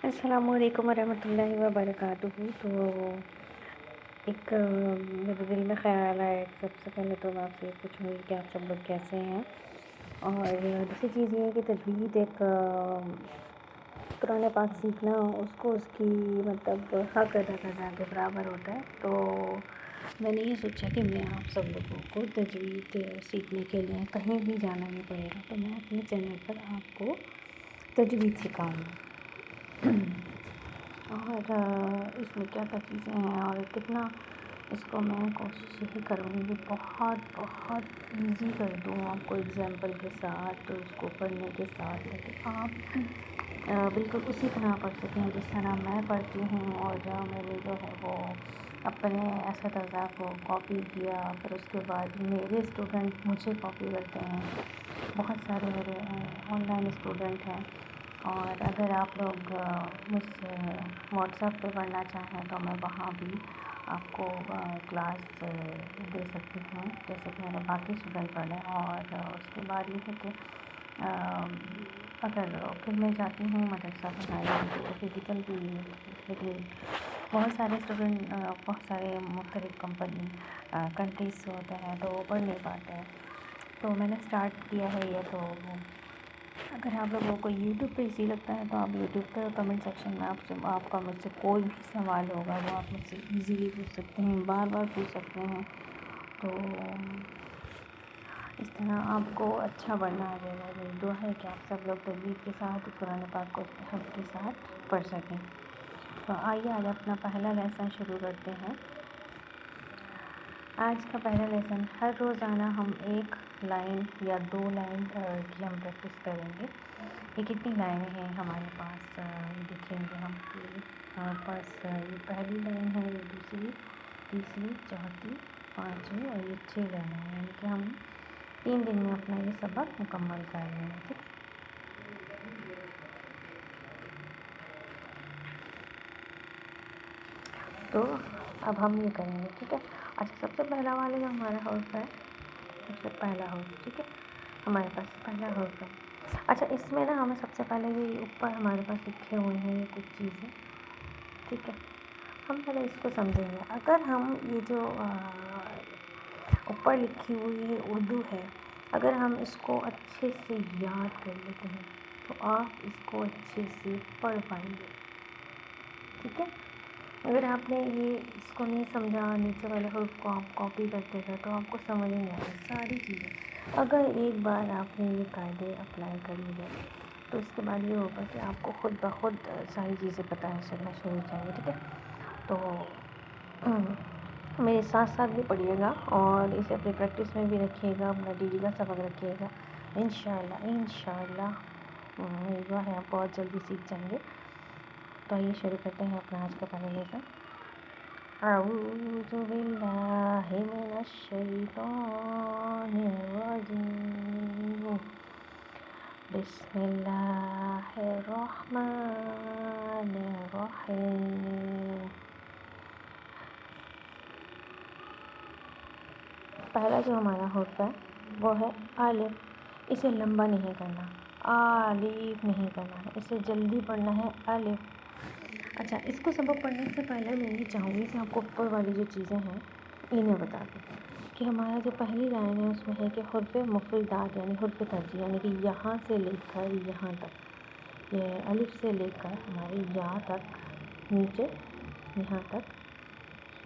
السلام علیکم ورحمۃ اللہ وبرکاتہ۔ تو میرے دل میں خیال آیا کہ سب سے پہلے تو میں آپ سے پوچھوں گی کہ آپ سب لوگ کیسے ہیں، اور دوسری چیز یہ ہے کہ تجوید ایک قرآن پاک سیکھنا اس کی مطلب حق ادا کرنا کے برابر ہوتا ہے۔ تو میں نے یہ سوچا کہ میں آپ سب لوگوں کو تجوید سیکھنے کے لیے کہیں بھی جانا نہیں پڑے گا، تو میں اپنے چینل پر آپ کو تجوید سکھاؤں گی، اور اس میں کیا کیا چیزیں ہیں اور کتنا اس کو میں کوشش یہی کروں گی کہ بہت بہت ایزی کر دوں آپ کو ایگزامپل کے ساتھ، اس کو پڑھنے کے ساتھ، تاکہ آپ بالکل اسی طرح پڑھ سکیں جس طرح میں پڑھتی ہوں۔ اور میرے جو ہے وہ اپنے اساتذہ کو کاپی کیا، پھر اس کے بعد میرے اسٹوڈنٹ مجھے کاپی کرتے ہیں، بہت سارے میرے آن لائن اسٹوڈنٹ ہیں۔ اور اگر آپ لوگ مجھ سے واٹس ایپ پہ پڑھنا چاہیں تو میں وہاں بھی آپ کو کلاس دے سکتی ہوں، جیسے کہ میرے باقی اسٹوڈنٹ پڑھیں۔ اور اس کے بعد یہ ہے کہ اگر پھر میں جاتی ہوں مدرسہ پڑھانے تو فزیکل بھی، لیکن بہت سارے اسٹوڈنٹ بہت سارے مختلف کنٹریز سے ہوتے ہیں تو وہ پڑھ نہیں پاتے ہیں، تو میں نے اسٹارٹ کیا ہے یہ۔ تو اگر آپ لوگوں کو یوٹیوب پہ ایزی لگتا ہے تو آپ یوٹیوب پہ کمنٹ سیکشن میں آپ کا مجھ سے کوئی بھی سوال ہوگا وہ آپ مجھ سے ایزیلی پوچھ سکتے ہیں، بار بار پوچھ سکتے ہیں، تو اس طرح آپ کو اچھا پڑھنا آ جائے گا۔ میری دعا ہے کہ آپ سب لوگ تجوید کے ساتھ قرآن پاک کو حق کے ساتھ پڑھ سکیں۔ تو آئیے آج اپنا پہلا لیسن شروع کرتے ہیں۔ آج کا پہلا لیسن، ہر روزانہ ہم ایک لائن یا 2 لائن کی ہم پریکٹس کریں گے۔ یہ کتنی لائنیں ہیں ہمارے پاس، دیکھیں گے ہم ہمارے پاس یہ پہلی لائن ہے، یہ دوسری، تیسری، چوتھی، پانچویں اور یہ 6 لائنیں ہیں، یعنی کہ ہم 3 دن میں اپنا یہ سبق مکمل کر رہے ہیں، ٹھیک ہے۔ تو اب ہم یہ کریں گے، ٹھیک ہے۔ اچھا، سب سے پہلا والا جو ہمارا حرف ہے، سب سے پہلا حرف، ٹھیک ہے، ہمارے پاس پہلا حرف ہے۔ اچھا، اس میں نا ہمیں سب سے پہلے یہ اوپر ہمارے پاس لکھے ہوئے ہیں یہ کچھ چیزیں، ٹھیک ہے، ہم پہلے اس کو سمجھیں گے۔ اگر ہم یہ جو اوپر لکھی ہوئی ہے اردو ہے، اگر ہم اس کو اچھے سے یاد کر لیتے ہیں تو آپ اس کو اچھے سے پڑھ پائیں گے، ٹھیک ہے۔ اگر آپ نے اس کو نہیں سمجھا، نیچے والے حرف کو آپ کاپی کرتے گئے تو آپ کو سمجھ نہیں آئے ساری چیزیں۔ اگر ایک بار آپ نے یہ قاعدے اپلائی کر لیے تو اس کے بعد یہ ہوگا کہ آپ کو خود بخود ساری چیزیں پتہ چلنا شروع ہو جائیں گے، ٹھیک ہے۔ تو میرے ساتھ ساتھ بھی پڑھیے گا اور اسے اپنی پریکٹس میں بھی رکھیے گا، اپنا ڈیلی کا سبق رکھیے گا، انشاءاللہ میری دعا ہے آپ بہت جلدی سیکھ جائیں گے۔ تو آئیے شروع کرتے ہیں اپنا آج کا پہلا لیسن۔ اعوذ باللہ من الشیطان الرجیم، بسم اللہ الرحمن الرحیم۔ پہلا جو ہمارا حرف ہے وہ ہے الف، اسے لمبا نہیں کرنا، الف نہیں کرنا ہے، اسے جلدی پڑھنا ہے، الف۔ اچھا، اس کو سبق پڑھنے سے پہلے میں یہ چاہوں گی کہ آپ کو اوپر والی جو چیزیں ہیں انہیں بتا دوں کہ ہمارا جو پہلی لائن ہے اس میں ہے کہ حرف مفردات یعنی حرف ترجیع، یعنی کہ یہاں سے لے کر یہاں تک، یہ الف سے لے کر ہمارے یا تک، نیچے یہاں تک،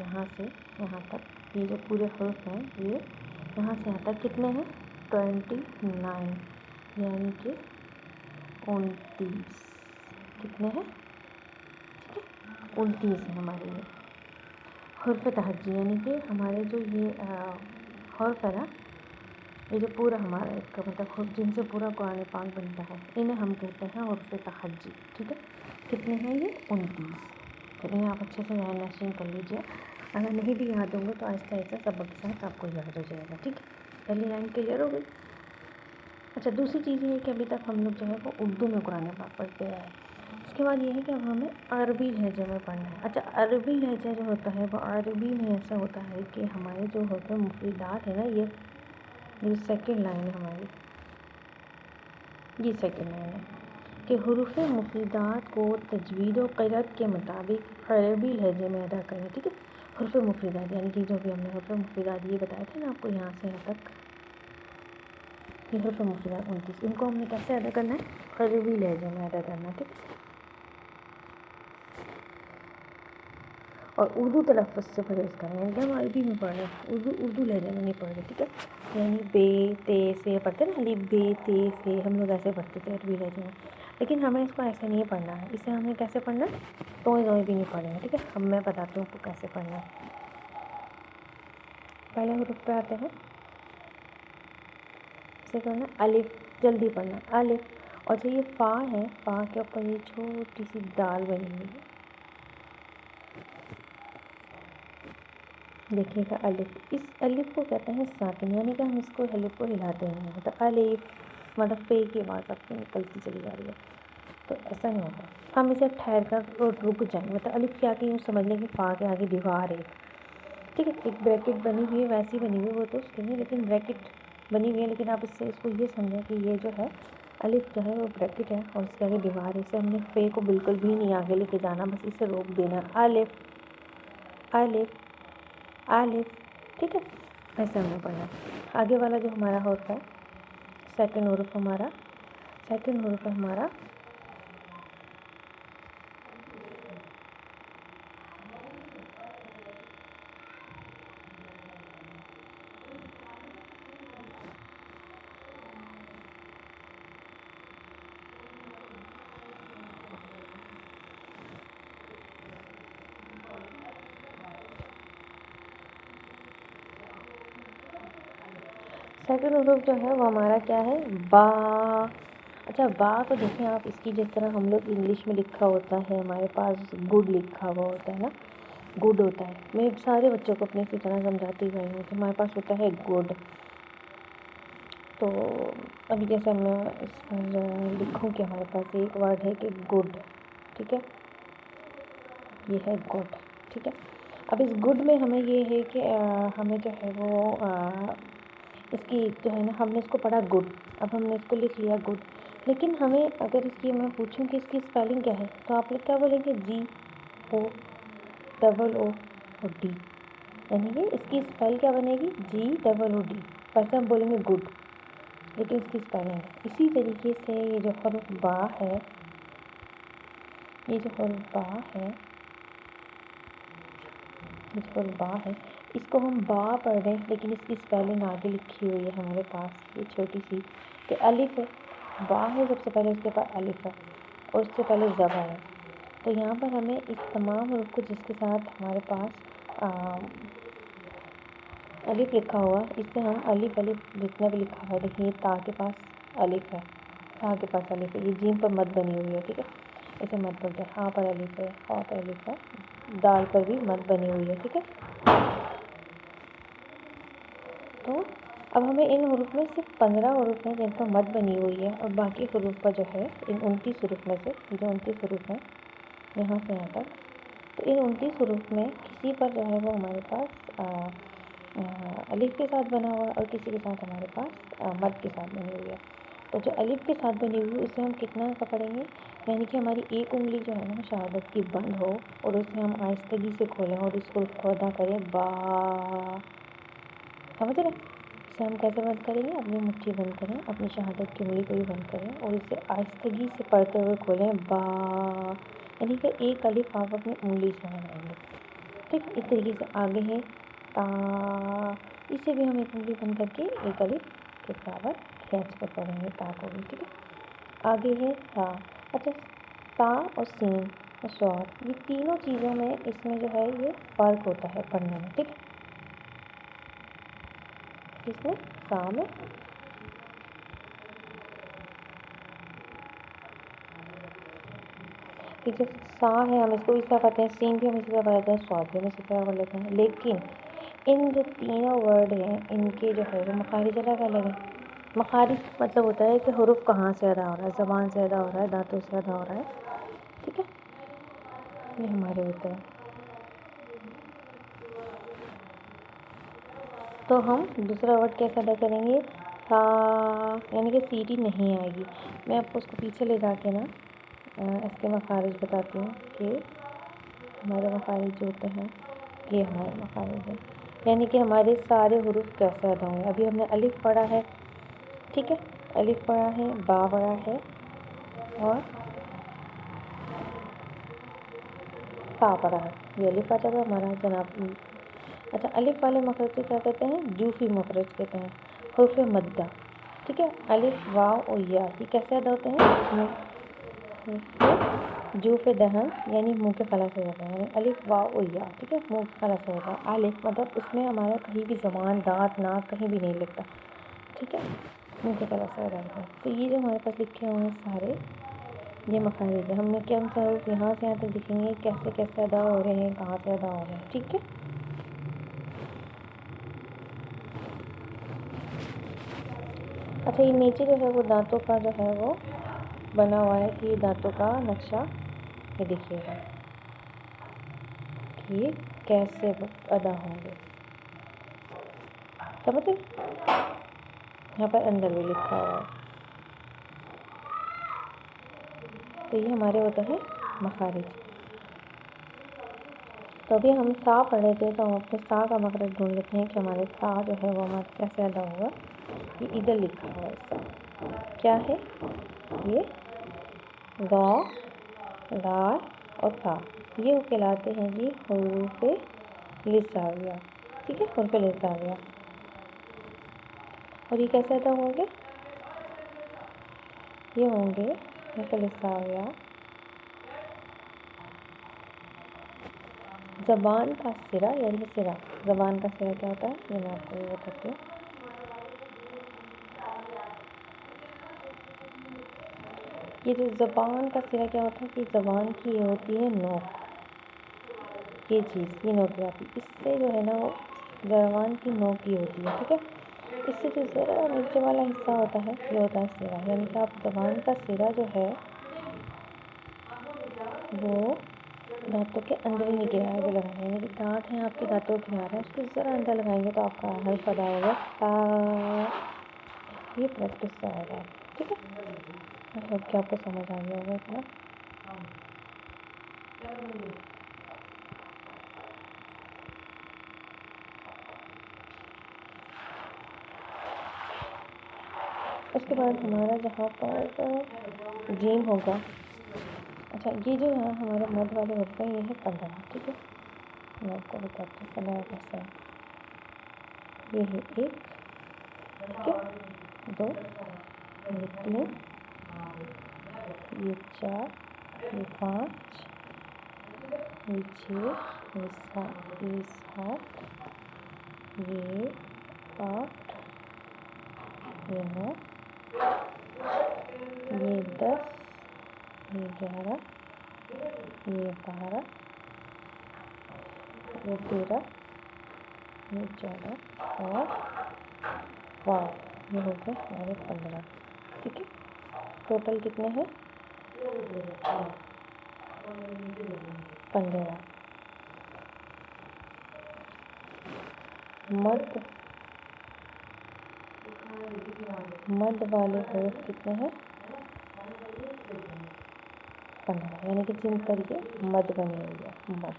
یہاں سے یہاں تک، یہ جو پورے حرف ہیں یہ یہاں سے یہاں تک کتنے ہیں؟ 29، یعنی کہ 29 کتنے ہیں؟ ٹھیک ہے، 29 ہے ہمارے یہ حرف تہجی، یعنی کہ ہمارے جو یہ حرف ہے نا، یہ جو پورا ہمارا ایک مطلب جن سے پورا قرآن پاک بنتا ہے، انہیں ہم کہتے ہیں حرف تہجی، ٹھیک ہے۔ کتنے ہیں یہ؟ 29۔ تو انہیں آپ اچھے سے ذہن نشین کر لیجیے، اگر نہیں بھی یاد ہوں گے تو آہستہ آہستہ سبق کے ساتھ آپ کو یاد ہو جائے گا، ٹھیک ہے۔ پہلی لائن کلیئر ہو گئی۔ اچھا، دوسری چیز یہ ہے کہ ابھی تک ہم لوگ جو ہے وہ اردو میں قرآن پاک پڑھتے آئے ہیں، اس کے بعد یہ ہے کہ اب ہمیں عربی لہجے میں پڑھنا ہے۔ اچھا، عربی لہجہ جو ہوتا ہے وہ عربی میں ایسا ہوتا ہے کہ ہمارے جو حروف مفردات ہے نا، یہ سیکنڈ لائن ہے ہماری، یہ سیکنڈ لائن ہے، کہ حروف مفردات کو تجوید و قرأت کے مطابق عربی لہجے میں ادا کریں. ٹھیک ہے، حروف مفردات یعنی کہ جو بھی ہم نے حروف مفردات یہ بتایا تھا نا آپ کو یہاں سے یہاں تک، یہ حروف مفردات 29، ان کو ہم نے کیسے ادا کرنا ہے؟ عربی لہجے میں ادا کرنا ہے. ٹھیک ہے، اور اردو تلفظ سے پرہیز کریں، یعنی کہ ہم عربی میں پڑھ رہے ہیں، اردو لہجے میں نہیں پڑھ رہے. ٹھیک ہے، یعنی بے تے سے پڑھتے نا، الف بے تے سے ہم لوگ ایسے پڑھتے تھے عربی لہجے میں، لیکن ہمیں اس کو ایسے نہیں پڑھنا ہے. اسے ہمیں کیسے پڑھنا ہے؟ توئے بھی نہیں پڑھیں گے. ٹھیک ہے، اب میں بتاتی ہوں آپ کو کیسے پڑھنا ہے. پہلے حروف پہ آتے ہیں، اسے کرنا الف، جلدی پڑھنا الف، اور جو یہ فا ہے، فا کے اوپر یہ چھوٹی سی دال بنی ہوئی ہے، دیکھیے گا الف. اس الف کو کہتے ہیں ساکن، یعنی کہ ہم اس کو الف کو ہلاتے نہیں ہیں. مطلب الف مطلب پے کی آواز آپ کی نکلتی چلی جا رہی ہے، تو ایسا نہیں ہوتا. ہم اسے ٹھہر کر اور رک جائیں. مطلب الف کے آگے یوں سمجھ لیں کہ فا کے آگے دیوار ہے. ٹھیک ہے، ایک بریکٹ بنی ہوئی ہے، ویسی بنی ہوئی ہے وہ تو اس کے لیے، لیکن بریکٹ بنی ہوئی ہے، لیکن آپ اس سے اس کو یہ سمجھیں کہ یہ جو ہے الف جو ہے وہ بریکٹ ہے اور اس کے آگے دیوار ہے. اسے ہم نے فے کو بالکل بھی نہیں آگے لے کے جانا، بس اسے روک دینا. الف الف الف. ٹھیک ہے، ایسے ہم نے پڑھنا. آگے والا جو ہمارا حرف ہے، سیکنڈ حرف ہمارا سیکنڈ حرف جو ہے وہ ہمارا کیا ہے؟ با. اچھا، با کو دیکھیں آپ، اس کی جس طرح ہم لوگ انگلش میں لکھا ہوتا ہے، ہمارے پاس گڈ لکھا ہوا ہوتا ہے نا، گڈ ہوتا ہے. میں سارے بچوں کو اپنے اسی طرح سمجھاتی گئی ہوں کہ ہمارے پاس ہوتا ہے گڈ. تو ابھی جیسے میں اس پر لکھوں کہ ہمارے پاس ایک ورڈ ہے کہ گڈ. ٹھیک ہے، یہ ہے گڈ. ٹھیک ہے، اب اس گڈ میں ہمیں یہ ہے کہ ہمیں جو ہے وہ اس کی جو ہے نا، ہم نے اس کو پڑھا گڈ، اب ہم نے اس کو لکھ لیا گڈ، لیکن ہمیں اگر اس کی میں پوچھوں کہ اس کی اسپیلنگ کیا ہے، تو آپ لوگ کیا بولیں گے؟ جی او ڈبل او اور ڈی. یعنی کہ اس کی اسپیل کیا بنے گی؟ جی ڈبل او ڈی. ویسے ہم بولیں گے گڈ، لیکن اس کی اسپیلنگ ہے. اسی طریقے سے یہ جو حرف با ہے، اس کو ہم با پڑھ رہے ہیں، لیکن اس کی اسپیلنگ آگے لکھی ہوئی ہے ہمارے پاس، یہ چھوٹی سی کہ الف ہے. با ہے سب سے پہلے، اس کے بعد الف ہے اور اس سے پہلے زبر ہے. تو یہاں پر ہمیں اس تمام حروف کو جس کے ساتھ ہمارے پاس الف لکھا ہوا، اس سے ہم الف جتنا بھی لکھا ہوا ہے، دیکھیے تا کے پاس الف ہے، تا کے پاس الف ہے، یہ جیم پر مد بنی ہوئی ہے. ٹھیک ہے، اسے مد بولتے ہیں. ہاں پر الف ہے، ہاں پر الف ہے، دال پر بھی مد بنی ہوئی ہے. ٹھیک ہے، تو اب ہمیں ان حروف میں صرف 15 حروف ہیں جن پر مد بنی ہوئی ہے، اور باقی حروف پر جو ہے ان 29 حروف میں سے، جو 29 حروف ہیں یہاں سے یہاں تک، تو ان 29 حروف میں کسی پر جو ہے وہ ہمارے پاس الف کے ساتھ بنا ہوا ہے، اور کسی کے ساتھ ہمارے پاس مد کے ساتھ بنی ہوئی ہے. تو جو الف کے ساتھ بنی ہوئی ہے اسے ہم کتنا کا پڑھیں گے؟ یعنی کہ ہماری ایک انگلی جو ہے نا شہادت کی بند ہو، اور اسے ہم آہستگی سے کھولیں اور اس حرف کو ادا کریں با. سمجھ رہے؟ اسے ہم کیسے بند کریں گے؟ اپنی مٹھی بند کریں، اپنی شہادت کی انگلی کو بھی بند کریں اور اسے آہستگی سے پڑھتے ہوئے کھولیں با. یعنی کہ ایک الف آپ اپنی انگلی سے بنائیں گے. ٹھیک، اس طریقے سے آگے ہے تا، اسے بھی ہم ایک انگلی بند کر کے ایک الف کے برابر کھینچ کر پڑھیں گے تا کو بھی. ٹھیک ہے، آگے ہے تا. اچھا، تا اور سین اور صاد، یہ تینوں چیزوں میں اس میں جو ہے یہ فرق ہوتا ہے پڑھنے میں. ٹھیک ہے، اس میں سا میں کہ جو سا ہے ہم اس کو بھی اس طرح پڑھتے ہیں، سین بھی ہم اسی طرح پڑھ لیتے ہیں، صاد بھی ہم اسی طرح پڑھ لیتے ہیں، لیکن ان جو تینوں ورڈ ہیں ان کے جو ہے وہ مخارج الگ الگ ہیں. مخارج مطلب ہوتا ہے کہ حروف کہاں سے ادا ہو رہا ہے، زبان سے ادا ہو رہا ہے، دانتوں سے ادا ہو رہا ہے. ٹھیک ہے، یہ ہمارے ہوتے ہیں. تو ہم دوسرا ورڈ کیسے ادا کریں گے؟ تا یعنی کہ سیٹی نہیں آئے گی. میں آپ کو اس کو پیچھے لے جا کے نا اس کے مخارج بتاتی ہوں کہ ہمارے مخارج جو ہوتے ہیں یہ ہمارے مخارج ہیں، یعنی کہ ہمارے سارے حروف کیسے ادا ہوئے. ابھی ہم نے الف پڑھا ہے، ٹھیک ہے، الف پڑھا ہے، با پڑھا ہے اور تا پڑھا ہے. یہ الف آ جائے گا ہمارا جناب. اچھا، الف والے مخرج سے کیا کہتے ہیں؟ جوفی مخرج کہتے ہیں، حرف مدہ. ٹھیک ہے، الف واو اور یا یہ کیسے ادا ہوتے ہیں؟ جوف دہن یعنی منہ کے فلا سے ہوتا ہے، یعنی الف واو اور یا. ٹھیک ہے، منہ کے فلا سے ہوتا ہے. الف مطلب اس میں ہمارا کہیں بھی زبان، دانت، ناک کہیں بھی نہیں لگتا. ٹھیک ہے، منہ کے فلا سے ادا ہوتا ہے. تو یہ جو ہمارے پاس لکھے ہوئے ہیں سارے یہ مخارج ہیں. ہم نے کیا حروف یہاں سے یہاں تک دکھیں گے کیسے کیسے ادا ہو رہے ہیں، کہاں سے ادا ہو رہے ہیں. ٹھیک ہے، اچھا یہ نیچے جو ہے وہ دانتوں کا جو ہے وہ بنا ہوا ہے کہ یہ دانتوں کا نقشہ یہ دیکھیے گا کہ یہ کیسے ادا ہوں گے. سمجھے؟ یہاں پر اندر بھی لکھا ہوا ہے. تو یہ ہمارے ہوتے ہیں مخارج. تو ابھی ہم سا پڑھ رہے تھے تو ہم اپنے سا کا مخرج ڈھونڈ لیتے ہیں کہ ہمارے سا جو ہے وہ ہمارے کیسے ادا ہوا. یہ ادھر لکھا ہوا ہے. سا کیا ہے؟ یہ غا، لال اور تا یہ کہلاتے ہیں جی حروف لسانیہ. ٹھیک ہے، حروف لسانیہ. اور یہ کیسے ادا ہوں گے؟ یہ ہوں گے حروف لسانیہ زبان کا سرا، یعنی سرا. زبان کا سرا کیا ہوتا ہے یہ میں آپ کو یہ بتاتی ہوں. یہ جو زبان کا سرا کیا ہوتا ہے کہ زبان کی یہ ہوتی ہے نوک. یہ چیز یہ نوک آتی ہے، اس سے جو ہے نا وہ زبان کی نوک کی ہوتی ہے. ٹھیک ہے، اس سے جو ذرا نیچے والا حصہ ہوتا ہے یہ ہوتا ہے سرا. یعنی کہ آپ زبان کا سرا جو ہے وہ دانتوں کے اندر ہی کنارے پہ لگانا ہے. یعنی کہ دانت ہیں آپ کے دانتوں کے کنارے، اس کو ذرا اندر لگائیں گے تو آپ کا حرف ادا ہوگا تا. یہ پریکٹس سے آئے گا. ٹھیک ہے، آئی ہوپ کہ آپ کو سمجھ آ گیا ہوگا اتنا. اس کے بعد ہمارا جہاں پر جیم ہوگا. اچھا یہ جو ہے ہمارے مد والے حروف ہیں یہ ہے 15. ٹھیک ہے، میں آپ کو بتاتی ہوں 15 کیسے ہے. یہ ہے 1، ٹھیک ہے، 2، یہ 3، یہ 4، یہ 5، یہ 6، یہ 7، یہ 8، یہ 9، یہ 10، یہ 11، یہ 12، یہ 13، یہ 14 اور واو. یہ ہو گئے ہمارے 15. ٹھیک ہے، ٹوٹل کتنے ہیں؟ 15. مد والے حروف کتنے ہیں؟ 15. یعنی کہ جن پر یہ مد بنی ہوئی ہے. مد،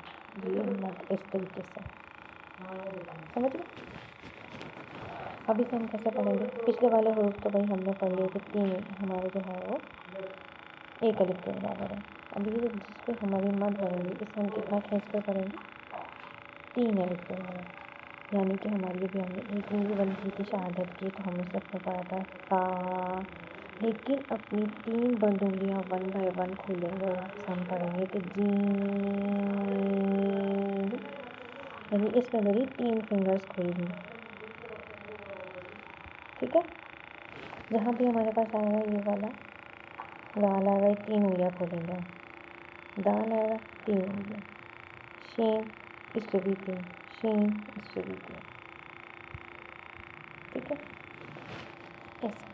یہ مد اس طریقے سے سمجھ گئے. اب اسے ہم کیسے پڑھیں گے؟ پچھلے والے حروف تو بھائی ہم نے پڑھ لیے کہ 3 ہمارے جو ہے وہ ایک الف کے برابر ہے. ابھی یہ جس پہ ہماری مد بنے گی اسے ہم کتنا کھینچ کر پڑھیں گے؟ 3 الف کے برابر. یعنی کہ ہماری ابھی ہم نے ایک نیلی بن کی تھی شہادت کی تو ہم اسے اپنے پڑھا تھا سا. لیکن اپنی 3 بندولیاں 1 بائی 1 کھولیں گے اور واپس ہم پڑھیں گے کہ جیم. یعنی اس میں میری 3 فنگرز کھل گئی. ٹھیک ہے، جہاں بھی ہمارے پاس آئے گا یہ والا لال آئے گا 3 انگلیاں کھولیں گے. دال آئے گا 3 انگلیاں. شین اس سے بھی 3. شین اس سے بھی 3. ٹھیک ہے، ایسا.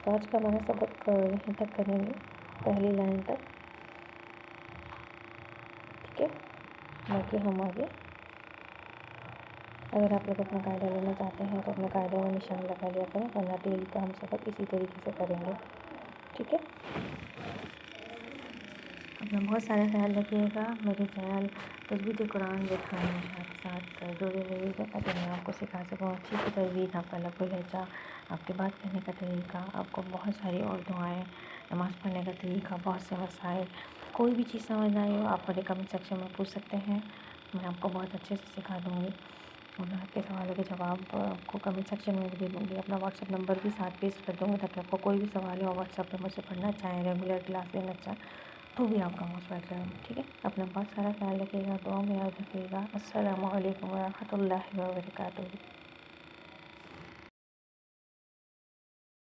تو آج کا ہمارا سبق یہیں تک کریں گے، پہلی لائن تک. ٹھیک ہے، باقی ہم آگے اگر آپ لوگ اپنا قاعدہ لینا چاہتے ہیں تو اپنے قاعدے میں نشان لگا لیا کریں، ورنہ ڈیلی کا ہم سبق اسی طریقے سے کریں گے، ٹھیک ہے؟ اپنا بہت سارا خیال رکھیے گا۔ میرے چینل تجوید قرآن ریحان نشاء کے ساتھ جڑے رہیے گا تاکہ میں آپ کو سکھا سکوں اچھی سی تجوید، آپ کا لفظ و لہجہ، آپ کی بات کرنے کا طریقہ، آپ کو بہت ساری اور دعائیں، نماز پڑھنے کا طریقہ، بہت سے مسائل، کوئی بھی چیز سمجھ نہ آئی ہو آپ مجھے کمنٹ سیکشن میں پوچھ سکتے ہیں، میں آپ کو بہت اچھے سے سکھا دوں گی، اور میں آپ کے سوالوں کے جواب آپ کو کمنٹ سیکشن میں بھی دے دوں گی۔ اپنا واٹس ایپ نمبر بھی ساتھ پیسٹ کر دوں گی تاکہ آپ کو کوئی بھی سوال ہو واٹس ایپ پہ مجھ سے پڑھنا چاہیں، ریگولر کلاس لینا چاہیں تو بھی آپ کا موسٹ ویلکم، ٹھیک ہے؟ اپنا بہت سارا خیال رکھیے گا، دعاؤں میں یاد رکھیے گا۔ السلام علیکم ورحمۃ اللہ وبرکاتہ۔